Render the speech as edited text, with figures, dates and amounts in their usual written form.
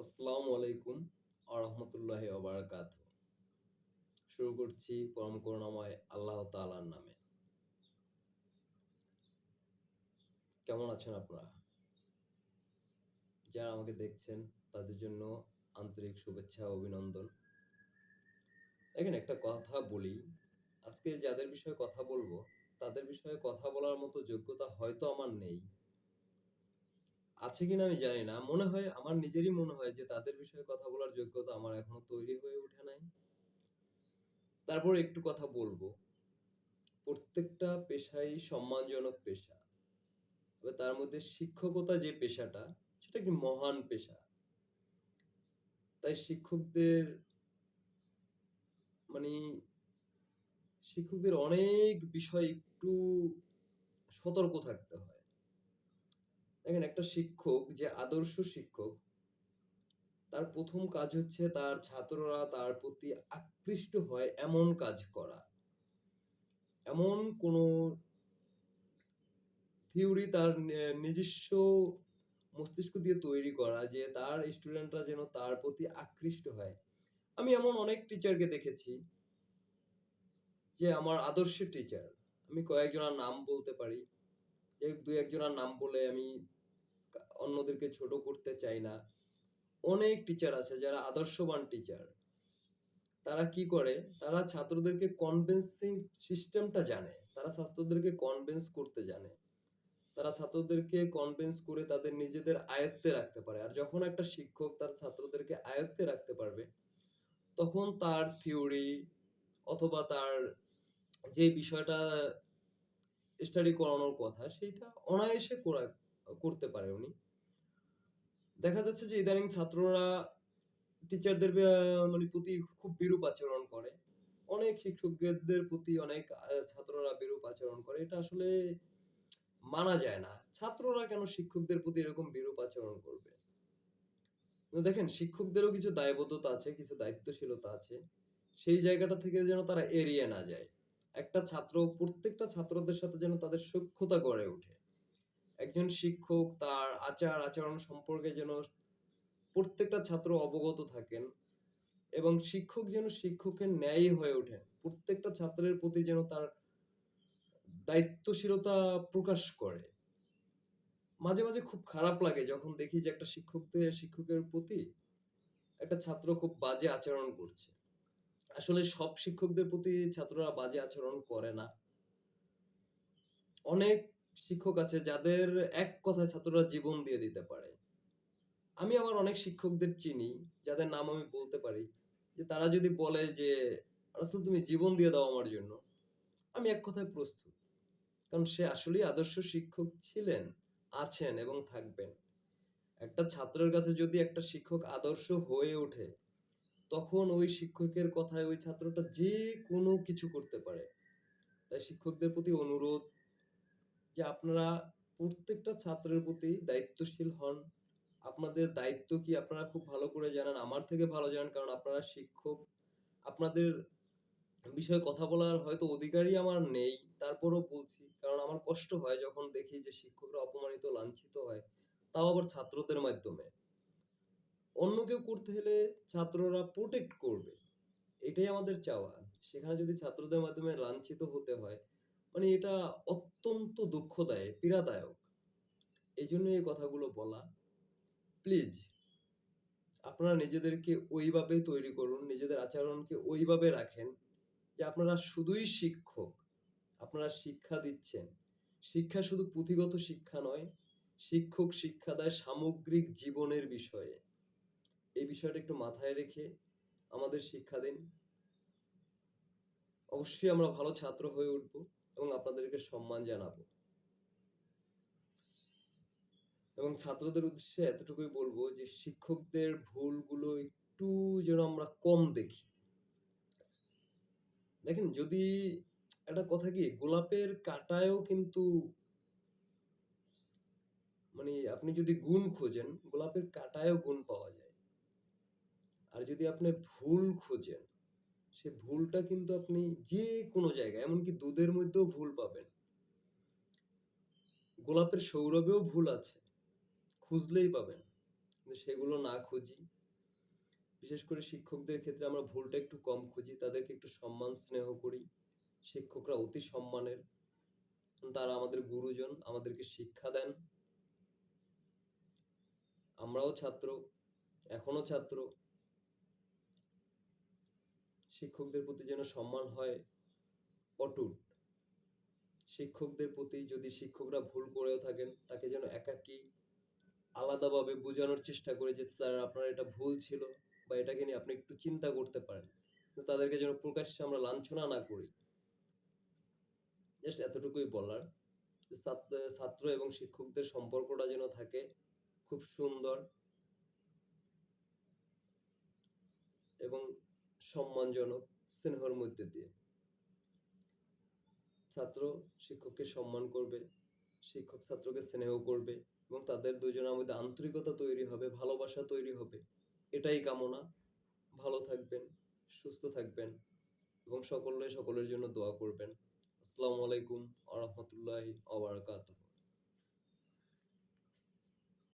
আসসালামু আলাইকুম আরহামতুল্লাহি ওবারাকাতুহু। শুরু করছি পরম করুণাময় আল্লাহ তাআলার নামে। কেমন আছেন আপনারা? যারা আমাকে দেখছেন তাদের জন্য আন্তরিক শুভেচ্ছা ও অভিনন্দন। দেখেন একটা কথা বলি, আজকে যাদের বিষয়ে কথা বলবো, তাদের বিষয়ে কথা বলার মতো যোগ্যতা হয়তো আমার নেই। আছে কিনা আমি জানি না। মনে হয় আমার নিজেরই মনে হয় যে তাদের বিষয়ে কথা বলার যোগ্যতা আমার এখনো তৈরি হয়ে ওঠে নাই। তারপর একটু কথা বলবো। প্রত্যেকটা পেশাই সম্মানজনক পেশা। তবে তার মধ্যে শিক্ষকতা যে পেশাটা, সেটা একটি মহান পেশা। তাই শিক্ষকদের মানি শিক্ষকদের অনেক বিষয় একটু সতর্ক থাকতে হয়। দেখেন একটা শিক্ষক যে আদর্শ শিক্ষক, তার ১ম কাজ হচ্ছে তার ছাত্ররা তার প্রতি আকৃষ্ট হয় এমন কাজ করা। এমন কোনো থিওরি তার নিজস্ব মস্তিষ্ক দিয়ে তৈরি করা যে তার স্টুডেন্টরা যেন তার প্রতি আকৃষ্ট হয়। আমি এমন অনেক টিচারকে দেখেছি যে আমার আদর্শের টিচার। আমি কয়েকজনের নাম বলতে পারি। ২-১ জনের নাম বলে আমি অন্যদেরকে ছোট করতে চাই না। অনেক টিচার আছে যারা আদর্শবান টিচার। তারা কি করে? তারা ছাত্রদেরকে কনভিন্সিং সিস্টেমটা জানে। তারা ছাত্রদেরকে কনভিন্স করতে জানে। তারা ছাত্রদেরকে কনভিন্স করে তাদের নিজেদের আয়ত্তে রাখতে পারে। আর যখন একটা শিক্ষক তার ছাত্রদেরকে আয়ত্তে রাখতে পারবে, তখন তার থিওরি অথবা তার যে বিষয়টা স্টাডি করানোর কথা সেইটা অনায়াসে করতে পারে উনি। দেখা যাচ্ছে যে ইদানিং ছাত্ররা টিচারদের প্রতি খুব বিরূপ আচরণ করে। অনেক শিক্ষকদের প্রতি অনেক ছাত্ররা বিরূপ আচরণ করে। এটা আসলে মানা যায় না। ছাত্ররা কেন শিক্ষকদের প্রতি এরকম বিরূপ আচরণ করবে? কিন্তু দেখেন শিক্ষকদেরও কিছু দায়বদ্ধতা আছে, কিছু দায়িত্বশীলতা আছে। সেই জায়গাটা থেকে যেন তারা এড়িয়ে না যায়। একটা ছাত্র প্রত্যেকটা ছাত্রদের সাথে যেন তাদের সখ্যতা গড়ে ওঠে। একজন শিক্ষক তার আচার-আচরণ সম্পর্কে যেন প্রত্যেকটা ছাত্র অবগত থাকেন এবং শিক্ষক যেন শিক্ষকের ন্যায়ী হয়ে ওঠেন। প্রত্যেকটা ছাত্রের প্রতি যেন তার দায়িত্বশীলতা প্রকাশ করে। মাঝে, মাঝে খুব খারাপ লাগে যখন দেখি যে একটা শিক্ষকের প্রতি একটা ছাত্র খুব বাজে আচরণ করছে। আসলে সব শিক্ষকদের প্রতি ছাত্ররা বাজে আচরণ করে না। অনেক শিক্ষক আছে যাদের এক কথায় ছাত্ররা জীবন দিয়ে দিতে পারে। আমি আমার অনেক শিক্ষকদের চিনি, যাদের নাম আমি বলতে পারি। যে তারা যদি বলে যে, "রাসেল তুমি জীবন দিয়ে দাও আমার জন্য।" আমি এক কথায় প্রস্তুত। কারণ সে আসলেই আদর্শ শিক্ষক ছিলেন, আছেন এবং থাকবেন। একটা ছাত্রের কাছে যদি একটা শিক্ষক আদর্শ হয়ে ওঠে, তখন ওই শিক্ষকের কথায় ওই ছাত্রটা যেকোনো কিছু করতে পারে। তাই শিক্ষকদের প্রতি অনুরোধ যে আপনারা প্রত্যেকটা ছাত্রের প্রতি দায়িত্বশীল হন। আপনাদের দায়িত্ব কি আপনারা খুব ভালো করে জানেন। আমার থেকে ভালো জানেন কারণ আপনারা শিক্ষক। আপনাদের বিষয়ে কথা বলার হয়তো অধিকারই আমার নেই। তারপরেও বলছি। কারণ আমার কষ্ট হয় যখন দেখি যে শিক্ষকরা অপমানিত, লাঞ্ছিত হয়। তাও আবার ছাত্রদের মাধ্যমে। অন্য কেউ করতে হলে ছাত্ররা প্রোটেক্ট করবে। এটাই আমাদের চাওয়া। সেখানে যদি ছাত্রদের মাধ্যমে লাঞ্ছিত হতে হয়, এটা অত্যন্ত দুঃখদায়ক, পীড়াদায়ক। এইজন্য এই কথাগুলো বলা। প্লিজ আপনারা নিজেদেরকে ওইভাবে তৈরি করুন, নিজেদের আচরণকে ওইভাবে রাখেন যে আপনারা শুধুই শিক্ষক। আপনারা শিক্ষা দিচ্ছেন। শিক্ষা শুধু পুঁথিগত শিক্ষা নয়, শিক্ষক শিক্ষা দেয় সামগ্রিক জীবনের বিষয়ে। এই বিষয়টা একটু মাথায় রেখে আমাদের শিক্ষা দিন। অবশ্যই আমরা ভালো ছাত্র হয়ে উঠবো এবং আপনাদেরকে সম্মান জানাবো। এবং ছাত্রদের উদ্দেশ্যে এতটুকুই বলবো যে শিক্ষকদের ভুলগুলো একটু যেন আমরা কম দেখি। দেখেন যদি একটা কথা কি গোলাপের কাঁটায়ও কিন্তু আপনি যদি গুণ খোঁজেন, গোলাপের কাঁটায়ও গুণ পাওয়া যায়। আর যদি আপনি ভুল খোঁজেন, সে ভুলটা কিন্তু আপনি যেকোনো জায়গায় এমনকি দুধের মধ্যেও ভুল পাবেন। গোলাপের সৌরভেও ভুল আছে। খুঁজলেই পাবেন। কিন্তু সেগুলো না খুঁজি। বিশেষ করে শিক্ষকদের ক্ষেত্রে আমরা ভুলটা একটু কম খুঁজি, তাদেরকে একটু সম্মান স্নেহ করি। শিক্ষকরা অতি সম্মানের। তারা আমাদের গুরুজন, আমাদেরকে শিক্ষা দেন। আমরাও ছাত্র, এখনো ছাত্র। শিক্ষকদের প্রতি যেন সম্মান হয় অটুট। শিক্ষকদের প্রতি যদি শিক্ষকরা ভুল করেও থাকেন, তাকে যেন একাকী আলাদাভাবে বোঝানোর চেষ্টা করি যে, "স্যার আপনার এটা ভুল ছিল বা এটাকে নিয়ে আপনি একটু চিন্তা করতে পারেন।" কিন্তু তাদেরকে যেন প্রকাশ্যে আমরা লাঞ্ছনা না করি। জাস্ট এতটুকুই বলার। যে ছাত্র এবং শিক্ষকদের সম্পর্কটা যেন থাকে খুব সুন্দর এবং সম্মানজনক, স্নেহর মধ্যে দিয়ে। ছাত্র শিক্ষককে সম্মান করবে, শিক্ষক ছাত্রকে স্নেহ করবে এবং তাদের দুজনের মধ্যে আন্তরিকতা তৈরি হবে, ভালোবাসা তৈরি হবে। এটাই কামনা। ভালো থাকবেন, সুস্থ থাকবেন এবং সকলের জন্য দোয়া করবেন। আসসালামু আলাইকুম ওয়া রাহমাতুল্লাহি ওয়া বারাকাতুহু।